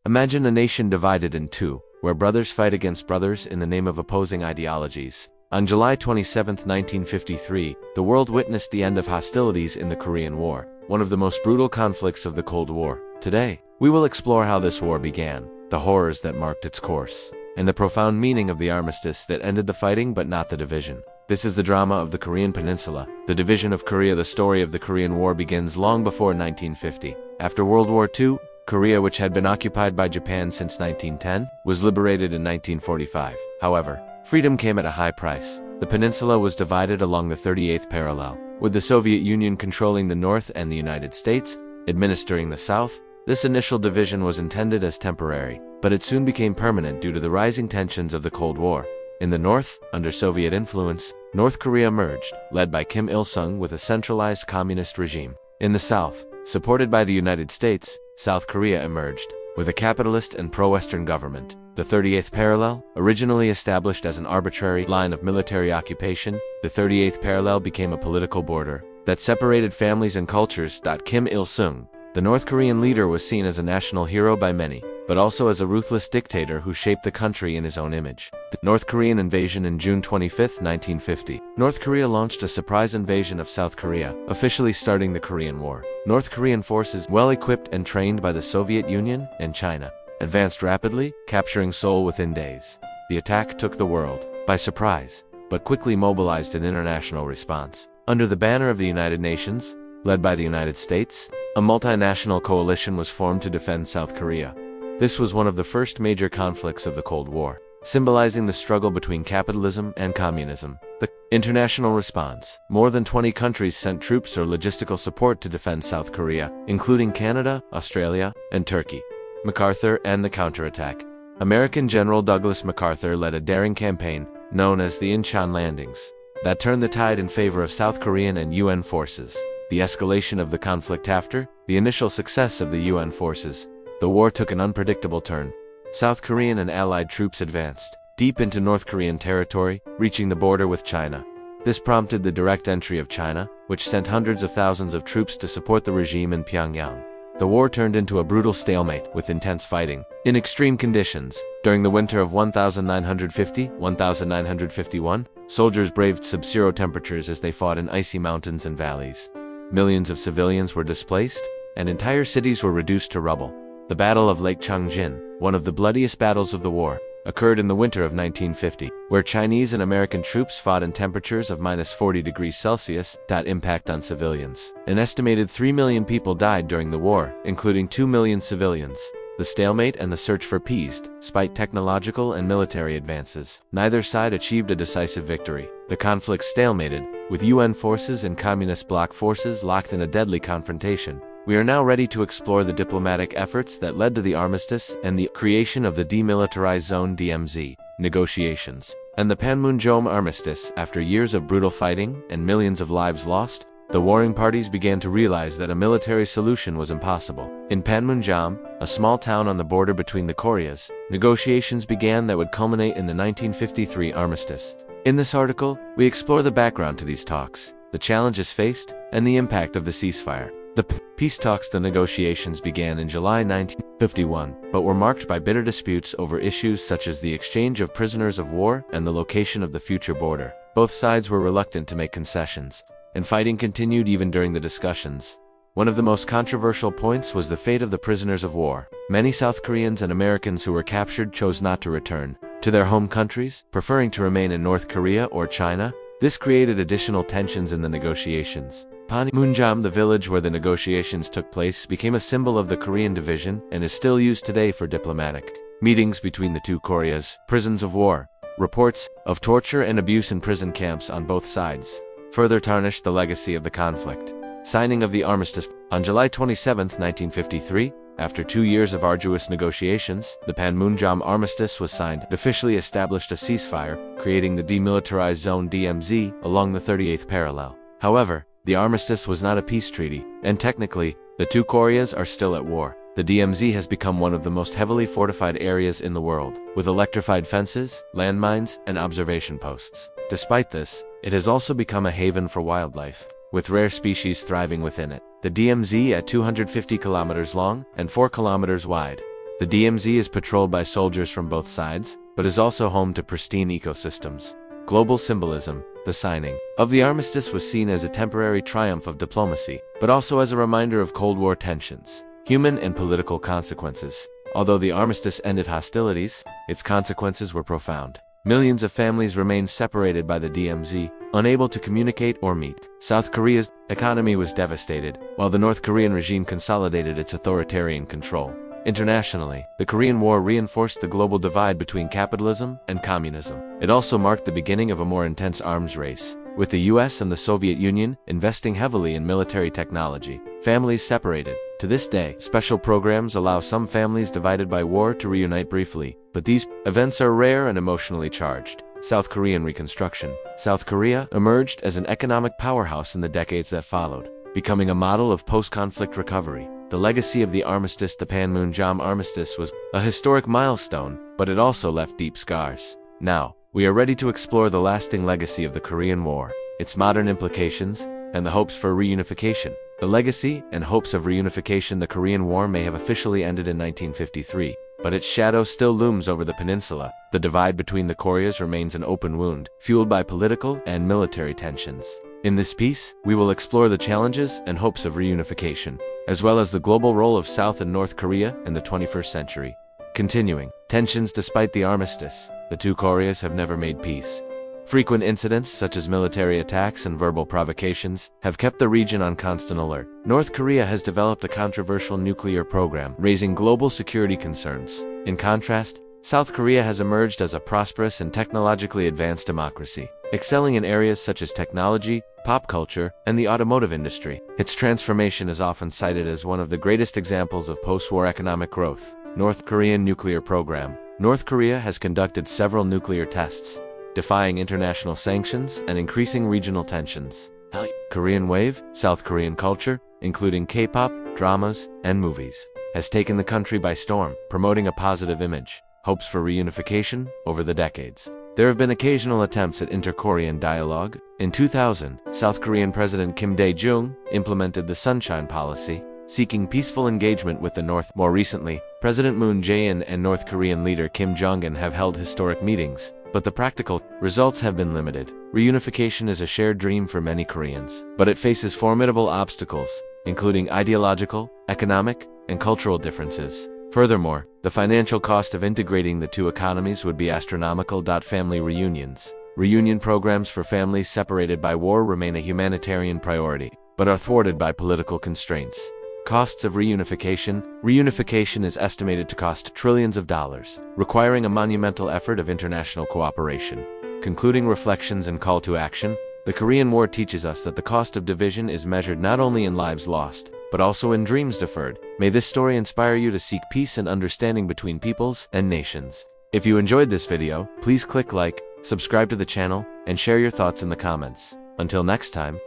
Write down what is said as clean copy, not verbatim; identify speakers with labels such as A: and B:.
A: Imagine a nation divided in two, where brothers fight against brothers in the name of opposing ideologies. On July 27, 1953, the world witnessed the end of hostilities in the Korean War, one of the most brutal conflicts of the Cold War. Today, we will explore how this war began, the horrors that marked its course, and the profound meaning of the armistice that ended the fighting but not the division. This is the drama of the Korean Peninsula, the division of Korea. The story of the Korean War begins long before 1950. After World War II, Korea, which had been occupied by Japan since 1910, was liberated in 1945. However, freedom came at a high price. The peninsula was divided along the 38th parallel, with the Soviet Union controlling the north and the United States administering the south. This initial division was intended as temporary, but it soon became permanent due to the rising tensions of the Cold War. In the north, under Soviet influence, North Korea emerged, led by Kim Il-sung with a centralized communist regime. In the south, supported by the United States, South Korea emerged, with a capitalist and pro-Western government. The 38th parallel, originally established as an arbitrary line of military occupation, the 38th parallel became a political border that separated families and cultures. Kim Il-sung, the North Korean leader, was seen as a national hero by many, but also as a ruthless dictator who shaped the country in his own image. The North Korean invasion in June 25, 1950. North Korea launched a surprise invasion of South Korea, officially starting the Korean War. North Korean forces, well equipped and trained by the Soviet Union and China, advanced rapidly, capturing Seoul within days. The attack took the world by surprise, but quickly mobilized an international response. Under the banner of the United Nations, led by the United States, a multinational coalition was formed to defend South Korea. This was one of the first major conflicts of the Cold War, symbolizing the struggle between capitalism and communism. The international response. More than 20 countries sent troops or logistical support to defend South Korea, including Canada, Australia, and Turkey. MacArthur and the counterattack. American General Douglas MacArthur led a daring campaign, known as the Incheon Landings, that turned the tide in favor of South Korean and UN forces. The escalation of the conflict. After the initial success of the UN forces, the war took an unpredictable turn. South Korean and allied troops advanced deep into North Korean territory, reaching the border with China. This prompted the direct entry of China, which sent hundreds of thousands of troops to support the regime in Pyongyang. The war turned into a brutal stalemate with intense fighting in extreme conditions. During the winter of 1950-1951, soldiers braved sub-zero temperatures as they fought in icy mountains and valleys. Millions of civilians were displaced, and entire cities were reduced to rubble. The Battle of Lake Changjin, one of the bloodiest battles of the war, occurred in the winter of 1950, where Chinese and American troops fought in temperatures of -40 degrees Celsius. Impact on civilians. An estimated 3 million people died during the war, including 2 million civilians. The stalemate and the search for peace, despite technological and military advances. Neither side achieved a decisive victory. The conflict stalemated, with UN forces and communist bloc forces locked in a deadly confrontation. We are now ready to explore the diplomatic efforts that led to the armistice and the creation of the Demilitarized Zone (DMZ) negotiations, and the Panmunjom armistice. After years of brutal fighting and millions of lives lost, the warring parties began to realize that a military solution was impossible. In Panmunjom, a small town on the border between the Koreas, negotiations began that would culminate in the 1953 armistice. In this article, we explore the background to these talks, the challenges faced, and the impact of the ceasefire. The peace talks. The negotiations began in July 1951, but were marked by bitter disputes over issues such as the exchange of prisoners of war and the location of the future border. Both sides were reluctant to make concessions, and fighting continued even during the discussions. One of the most controversial points was the fate of the prisoners of war. Many South Koreans and Americans who were captured chose not to return to their home countries, preferring to remain in North Korea or China. This created additional tensions in the negotiations. Panmunjom, the village where the negotiations took place, became a symbol of the Korean division and is still used today for diplomatic meetings between the two Koreas. Prisons of war. Reports of torture and abuse in prison camps on both sides further tarnished the legacy of the conflict. Signing of the armistice. On July 27, 1953, after 2 years of arduous negotiations, the Panmunjom armistice was signed. It officially established a ceasefire, creating the Demilitarized Zone (DMZ) along the 38th parallel. However, the armistice was not a peace treaty, and technically, the two Koreas are still at war. The DMZ has become one of the most heavily fortified areas in the world, with electrified fences, landmines, and observation posts. Despite this, it has also become a haven for wildlife, with rare species thriving within it. The DMZ, at 250 kilometers long and 4 kilometers wide, The DMZ is patrolled by soldiers from both sides, but is also home to pristine ecosystems. Global symbolism. The signing of the armistice was seen as a temporary triumph of diplomacy, but also as a reminder of Cold War tensions, human and political consequences. Although the armistice ended hostilities, its consequences were profound. Millions of families remained separated by the DMZ, unable to communicate or meet. South Korea's economy was devastated, while the North Korean regime consolidated its authoritarian control. Internationally, the Korean War reinforced the global divide between capitalism and communism. It also marked the beginning of a more intense arms race, with the US and the Soviet Union investing heavily in military technology. Families separated. To this day, special programs allow some families divided by war to reunite briefly, but these events are rare and emotionally charged. South Korean reconstruction. South Korea emerged as an economic powerhouse in the decades that followed, becoming a model of post-conflict recovery. The legacy of the armistice, the Panmunjom armistice, was a historic milestone, but it also left deep scars. Now, we are ready to explore the lasting legacy of the Korean War, its modern implications, and the hopes for reunification. The legacy and hopes of reunification. The Korean War may have officially ended in 1953, but its shadow still looms over the peninsula. The divide between the Koreas remains an open wound, fueled by political and military tensions. In this piece, we will explore the challenges and hopes of reunification, as well as the global role of South and North Korea in the 21st century. Continuing tensions. Despite the armistice, the two Koreas have never made peace. Frequent incidents such as military attacks and verbal provocations have kept the region on constant alert. North Korea has developed a controversial nuclear program, raising global security concerns. In contrast, South Korea has emerged as a prosperous and technologically advanced democracy, excelling in areas such as technology, pop culture, and the automotive industry. Its transformation is often cited as one of the greatest examples of post-war economic growth. North Korean nuclear program. North Korea has conducted several nuclear tests, defying international sanctions and increasing regional tensions. Korean wave. South Korean culture, including K-pop, dramas, and movies, has taken the country by storm, promoting a positive image. Hopes for reunification. Over the decades, there have been occasional attempts at inter-Korean dialogue. In 2000, South Korean President Kim Dae-jung implemented the Sunshine Policy, seeking peaceful engagement with the North. More recently, President Moon Jae-in and North Korean leader Kim Jong-un have held historic meetings, but the practical results have been limited. Reunification is a shared dream for many Koreans, but it faces formidable obstacles, including ideological, economic, and cultural differences. Furthermore, the financial cost of integrating the two economies would be astronomical. Family reunions. Reunion programs for families separated by war remain a humanitarian priority, but are thwarted by political constraints. Costs of reunification. Reunification is estimated to cost trillions of dollars, requiring a monumental effort of international cooperation. Concluding reflections and call to action. The Korean War teaches us that the cost of division is measured not only in lives lost, but also in dreams deferred. May this story inspire you to seek peace and understanding between peoples and nations. If you enjoyed this video, please click like, subscribe to the channel, and share your thoughts in the comments. Until next time.